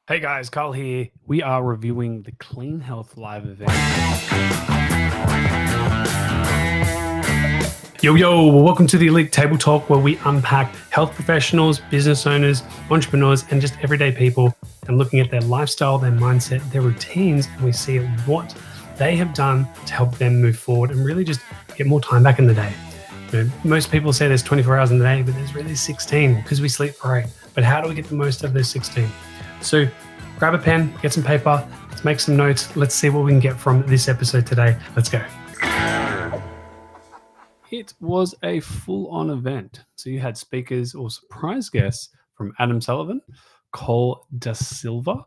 Hey guys, Carl here. We are reviewing the Clean Health Live event. Yo, welcome to the Elite Table Talk, where we unpack health professionals, business owners, entrepreneurs, and just everyday people, and looking at their lifestyle, their mindset, their routines, and we see what they have done to help them move forward and really just get more time back in the day. Most people say there's 24 hours in the day, but there's really 16 because we sleep for 8. But how do we get the most of those 16? So grab a pen, get some paper, let's make some notes. Let's see what we can get from this episode today. Let's go. It was a full-on event. So you had speakers or surprise guests from Adam Sullivan, Karl Silva,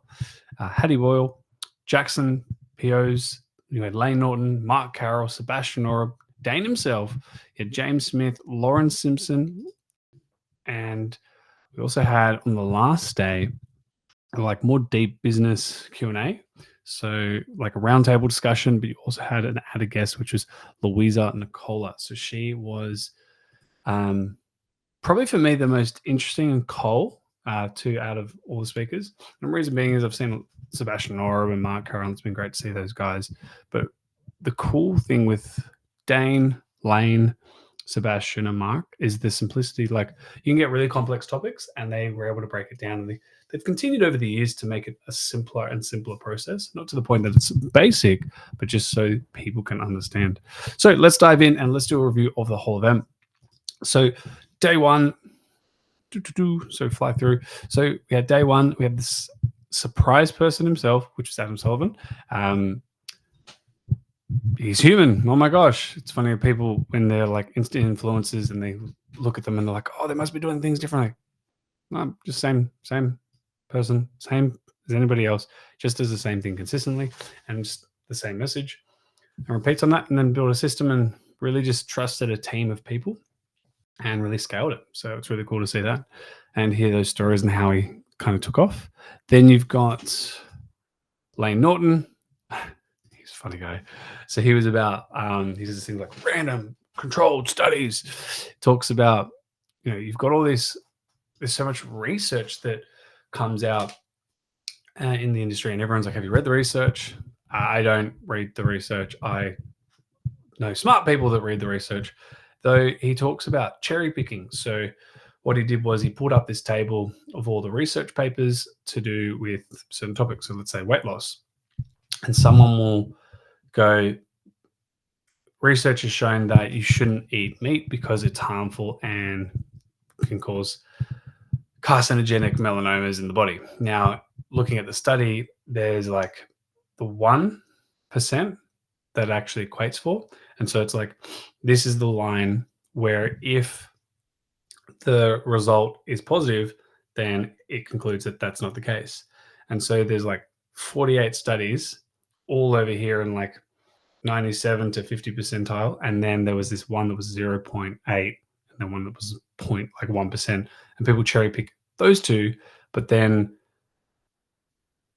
Hattie Boyle, Jackson POs. You had Norton, Mark Carroll, Sebastian Oreb, Dane himself. You had James Smith, Lauren Simpson, and we also had on the last day like more deep business Q&A. So like a roundtable discussion, but you also had an added guest, which was Louisa Nicola. So she was probably for me the most interesting and Cole two out of all the speakers. And the reason being is I've seen Sebastian Oreb and Mark Carroll. It's been great to see those guys. But the cool thing with Dane, Lane, Sebastian and Mark is the simplicity. Like you can get really complex topics and they were able to break it down. And they've continued over the years to make it a simpler and simpler process, not to the point that it's basic, but just so people can understand. So let's dive in and let's do a review of the whole event. So day one, so fly through. So we had day one, we had this surprise person himself, which is Adam Sullivan. He's human. Oh my gosh. It's funny people when they're like instant influencers and they look at them and they're like, oh, they must be doing things differently. No, just same person, same as anybody else, just does the same thing consistently and just the same message and repeats on that, and then build a system and really just trusted a team of people and really scaled it. So it's really cool to see that and hear those stories and how he kind of took off. Then you've got Norton. He's a funny guy. So he was about, he does this thing like random controlled studies. Talks about, you've got all this, there's so much research that comes out in the industry and everyone's like, have you read the research? I don't read the research. I know smart people that read the research, though he talks about cherry picking. So what he did was he pulled up this table of all the research papers to do with certain topics. So let's say weight loss, and someone will go, research has shown that you shouldn't eat meat because it's harmful and can cause carcinogenic melanomas in the body. Now, looking at the study, there's like the 1% that actually equates for. And so it's like, this is the line where if the result is positive, then it concludes that that's not the case. And so there's like 48 studies all over here in like 97 to 50 percentile. And then there was this one that was 0.8 and then one that was 1%. And people cherry pick those two, but then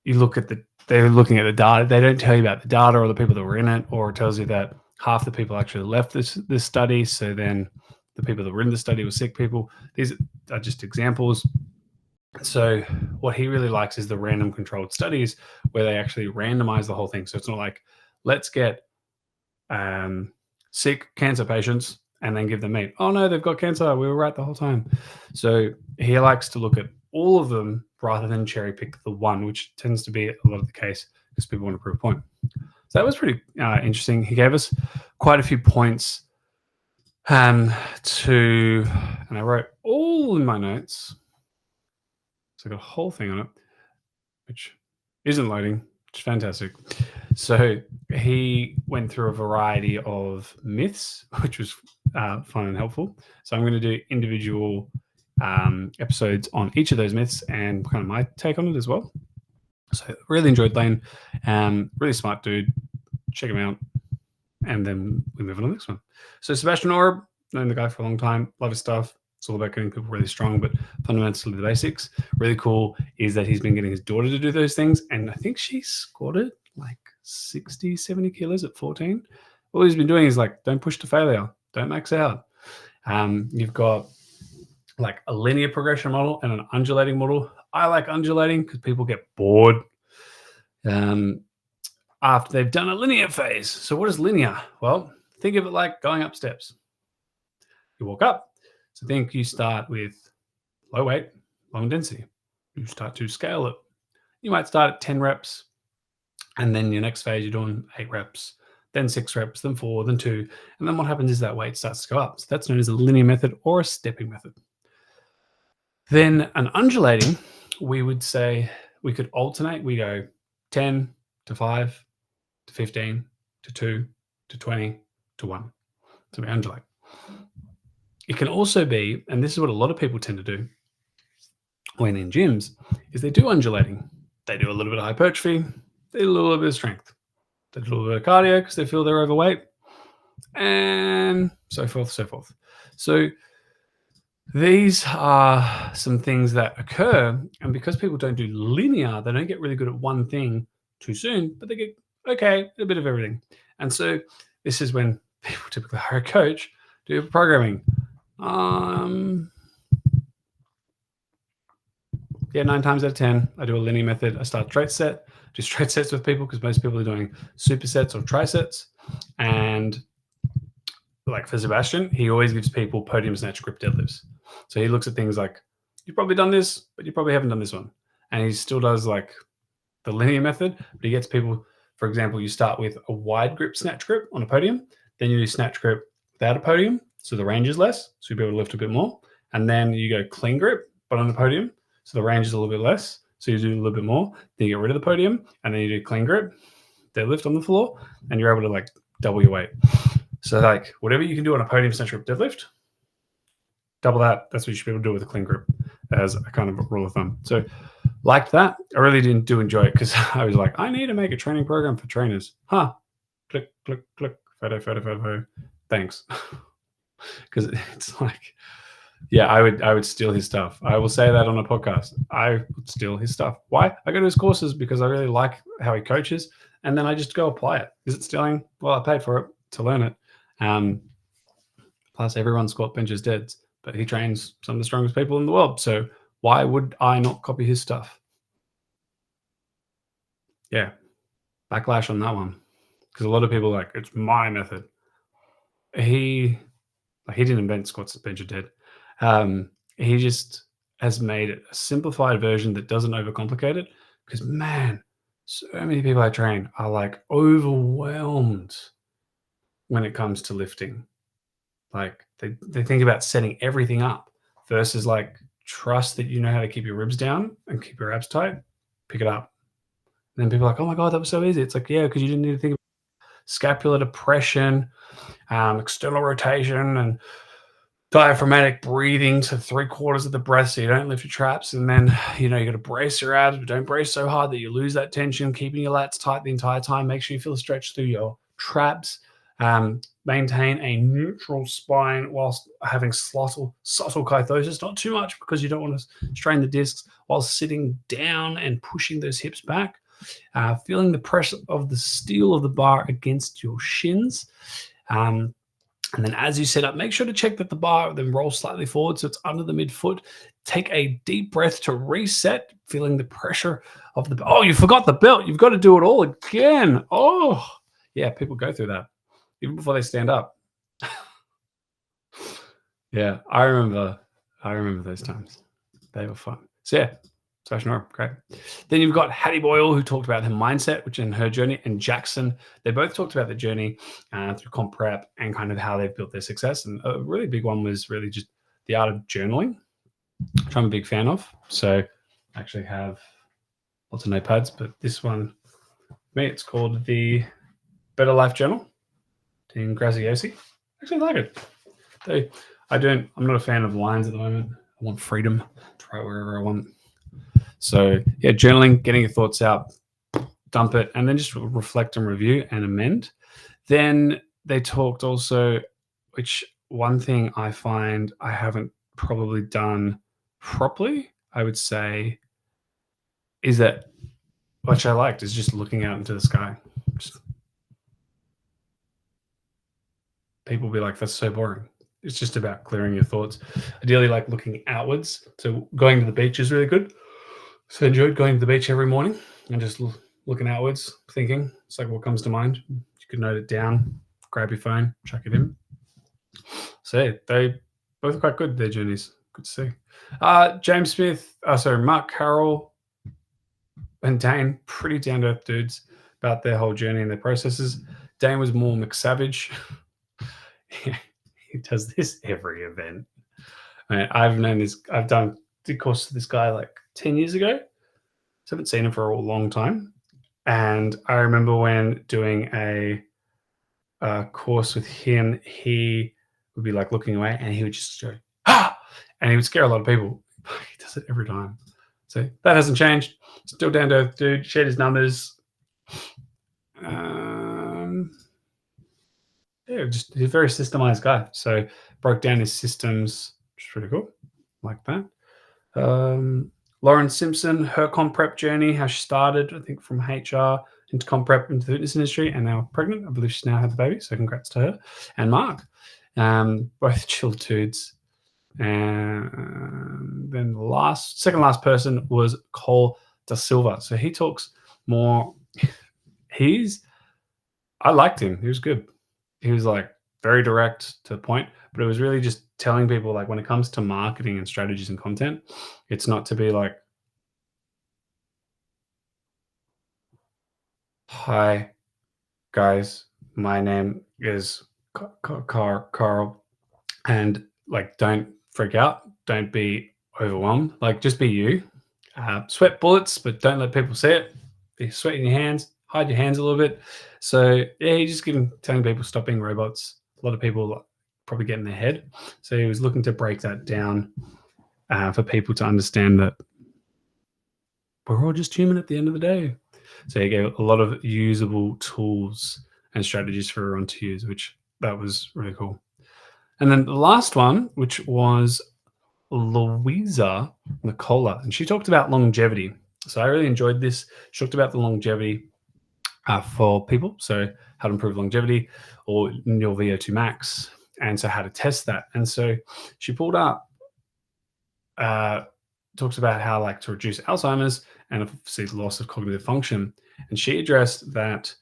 you look at they're looking at the data. They don't tell you about the data or the people that were in it, or it tells you that half the people actually left this study. So then the people that were in the study were sick people. These are just examples. So what he really likes is the random controlled studies where they actually randomize the whole thing. So it's not like, let's get sick cancer patients and then give them meat. Oh no, they've got cancer. We were right the whole time. So he likes to look at all of them rather than cherry pick the one, which tends to be a lot of the case because people want to prove a point. So that was pretty interesting. He gave us quite a few points and I wrote all in my notes. So I got a whole thing on it, which isn't loading, which is fantastic. So he went through a variety of myths, which was fun and helpful. So I'm going to do individual episodes on each of those myths and kind of my take on it as well. So really enjoyed Lane. Really smart dude. Check him out. And then we move on to the next one. So Sebastian Oreb, known the guy for a long time. Love his stuff. It's all about getting people really strong, but fundamentally the basics. Really cool is that he's been getting his daughter to do those things. And I think she squatted like 60, 70 kilos at 14. All he's been doing is like, don't push to failure. Don't max out. You've got like a linear progression model and an undulating model. I like undulating because people get bored after they've done a linear phase. So what is linear? Well, think of it like going up steps. You walk up. So think you start with low weight, low intensity. You start to scale it. You might start at 10 reps, and then your next phase, you're doing 8 reps, then 6 reps, then 4, then 2. And then what happens is that weight starts to go up. So that's known as a linear method or a stepping method. Then an undulating, we would say we could alternate. We go 10 to 5 to 15 to 2 to 20 to 1. So we undulate. It can also be, and this is what a lot of people tend to do when in gyms, is they do undulating. They do a little bit of hypertrophy, they do a little bit of strength, they do a little bit of cardio because they feel they're overweight, and so forth, so forth. So these are some things that occur, and because people don't do linear, they don't get really good at one thing too soon, but they get okay, a bit of everything. And so this is when people typically hire a coach to do programming. 9 times out of 10, I do a linear method. I start straight set, do straight sets with people because most people are doing supersets or trisets. And like for Sebastian, he always gives people podium snatch grip deadlifts. So he looks at things like, you've probably done this, but you probably haven't done this one. And he still does like the linear method, but he gets people, for example, you start with a wide grip snatch grip on a podium, then you do snatch grip without a podium, so the range is less, so you'll be able to lift a bit more. And then you go clean grip, but on the podium, so the range is a little bit less, so you do a little bit more. Then you get rid of the podium, and then you do clean grip, deadlift on the floor, and you're able to like double your weight. So like whatever you can do on a podium snatch grip deadlift, double that. That's what you should be able to do with a clean grip as a kind of a rule of thumb. So liked that. I really didn't enjoy it because I was like, I need to make a training program for trainers. Click, click, click, photo. Thanks. Because it's like, yeah, I would steal his stuff. I will say that on a podcast. I would steal his stuff. Why? I go to his courses because I really like how he coaches, and then I just go apply it. Is it stealing? Well, I paid for it to learn it. Plus, everyone squat benches deads, but he trains some of the strongest people in the world. So why would I not copy his stuff? Yeah, backlash on that one because a lot of people are like, it's my method. He didn't invent squats, bench, or dead. He just has made it a simplified version that doesn't overcomplicate it. Because man, so many people I train are like overwhelmed when it comes to lifting. Like they think about setting everything up versus like trust that you know how to keep your ribs down and keep your abs tight. Pick it up. And then people are like, oh my God, that was so easy. It's like, yeah, because you didn't need to think about scapular depression, external rotation, and diaphragmatic breathing to 3/4 of the breath so you don't lift your traps. And then, you got to brace your abs, but don't brace so hard that you lose that tension, keeping your lats tight the entire time. Make sure you feel stretched through your traps. Maintain a neutral spine whilst having subtle kyphosis, not too much because you don't want to strain the discs while sitting down and pushing those hips back. Feeling the pressure of the steel of the bar against your shins. And then as you set up, make sure to check that the bar then rolls slightly forward so it's under the midfoot. Take a deep breath to reset, feeling the pressure of the... Oh, you forgot the belt. You've got to do it all again. Oh, yeah, people go through that even before they stand up. Yeah, I remember those times. They were fun. So yeah, Sebastian Oreb, great. Then you've got Hattie Boyle, who talked about her mindset, which in her journey, and Jackson. They both talked about the journey through comp prep and kind of how they've built their success. And a really big one was really just the art of journaling, which I'm a big fan of. So I actually have lots of notepads, but this one, for me, it's called the Better Life Journal. Team Graziosi. Actually like it. I'm not a fan of lines at the moment. I want freedom to write wherever I want. So yeah, journaling, getting your thoughts out, dump it, and then just reflect and review and amend. Then they talked also, which one thing I find I haven't probably done properly, I would say, is that, which I liked, is just looking out into the sky. People be like, that's so boring. It's just about clearing your thoughts. Ideally, like looking outwards. So going to the beach is really good. So I enjoyed going to the beach every morning and just looking outwards, thinking. It's like what comes to mind. You could note it down, grab your phone, chuck it in. So yeah, they both quite good, their journeys. Good to see. James Smith, Mark Carroll and Dane, pretty down to earth dudes about their whole journey and their processes. Dane was more McSavage. He does this every event. I've done the course with this guy like 10 years ago. So I haven't seen him for a long time. And I remember when doing a course with him, he would be like looking away and he would just go, ah! And he would scare a lot of people. He does it every time. So that hasn't changed. Still down to earth dude, shared his numbers. Just he's a very systemized guy. So broke down his systems, which is pretty cool. Like that. Lauren Simpson, her comp prep journey, how she started, I think, from HR into comp prep into the fitness industry and now pregnant. I believe she's now had the baby. So congrats to her. And Mark, both chill dudes. And then the second last person was Cole da Silva. So he talks more. I liked him. He was good. He was like very direct to the point, but it was really just telling people like when it comes to marketing and strategies and content, it's not to be like, hi guys, my name is Carl, and like don't freak out, don't be overwhelmed, like just be you. Sweat bullets, but don't let people see it. Be sweating your hands, hide your hands a little bit. So yeah, he's just telling people stop being robots. A lot of people probably get in their head. So he was looking to break that down for people to understand that we're all just human at the end of the day. So he gave a lot of usable tools and strategies for everyone to use, which that was really cool. And then the last one, which was Louisa Nicola, and she talked about longevity. So I really enjoyed this. She talked about the longevity for people. So how to improve longevity or your VO2 max, and so how to test that. And so she pulled up, talks about how like to reduce Alzheimer's and obviously loss of cognitive function. And she addressed that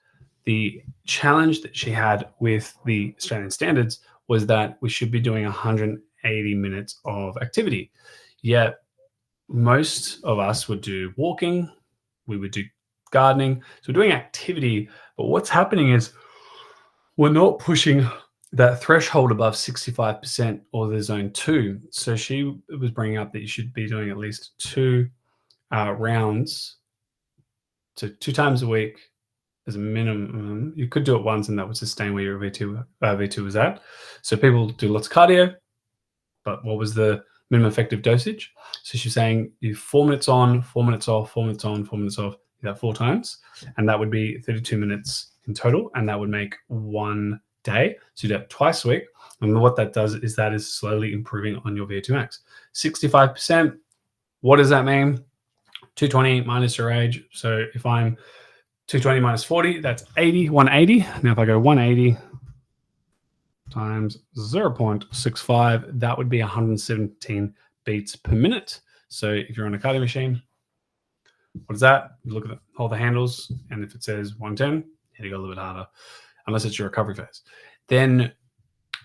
the challenge that she had with the Australian standards was that we should be doing 180 minutes of activity. Yet most of us would do walking, we would do gardening. So we're doing activity, but what's happening is we're not pushing that threshold above 65% or the zone 2. So she was bringing up that you should be doing at least 2 rounds, so 2 times a week as a minimum. You could do it once and that would sustain where your V2 was at. So people do lots of cardio, but what was the minimum effective dosage? So she's saying you 4 minutes on, 4 minutes off, 4 minutes on, 4 minutes off, that 4 times, and that would be 32 minutes in total, and that would make 1 day. So you do that twice a week, and what that does is that is slowly improving on your VO2 max. 65%, what does that mean? 220 minus your age. So if I'm 220 minus 40, that's 80, 180. Now if I go 180 times 0.65, that would be 117 beats per minute. So if you're on a cardio machine, what is that? You look at all the handles, and if it says 110, you go a little bit harder, unless it's your recovery phase. Then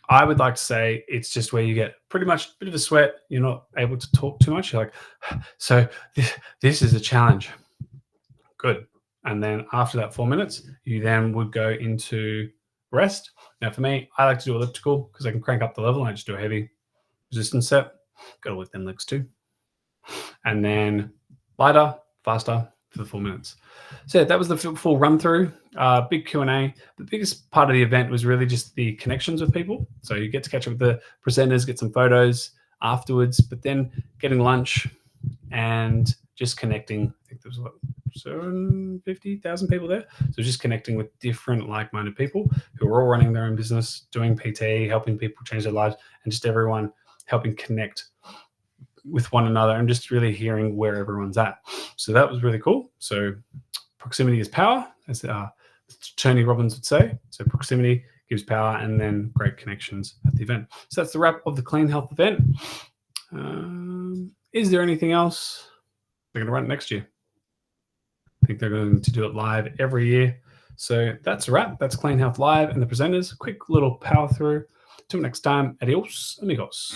I would like to say it's just where you get pretty much a bit of a sweat. You're not able to talk too much. You're like, so this is a challenge. Good. And then after that 4 minutes, you then would go into rest. Now for me, I like to do elliptical because I can crank up the level. I just do a heavy resistance set. Got to work them legs too. And then lighter, faster for the 4 minutes. So that was the full run through, big Q&A. The biggest part of the event was really just the connections with people. So you get to catch up with the presenters, get some photos afterwards, but then getting lunch and just connecting. I think there was 750,000 people there. So just connecting with different like-minded people who are all running their own business, doing PT, helping people change their lives, and just everyone helping connect with one another and just really hearing where everyone's at. So that was really cool. So proximity is power, as Tony Robbins would say. So proximity gives power, and then great connections at the event. So that's the wrap of the Clean Health event. Is there anything else? they're going to run it next year. I think they're going to do it live every year. So that's a wrap. That's Clean Health Live and the presenters. Quick little power through. Till next time, adios, amigos.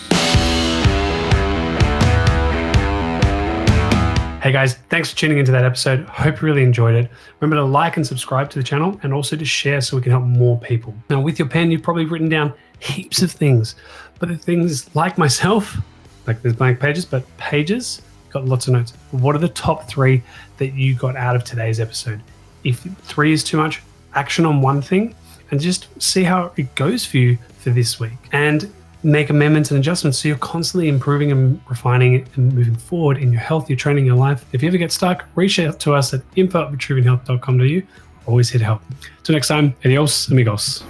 Hey guys, thanks for tuning into that episode. Hope you really enjoyed it. Remember to like and subscribe to the channel and also to share so we can help more people. Now with your pen, you've probably written down heaps of things, but the things like myself, like there's blank pages, but pages, got lots of notes. What are the top 3 that you got out of today's episode? If 3 is too much, action on one thing and just see how it goes for you for this week. And make amendments and adjustments so you're constantly improving and refining and moving forward in your health, your training, your life. If you ever get stuck, reach out to us at info@vitruvianhealth.com.au. Always here to help. Till next time, adios, amigos.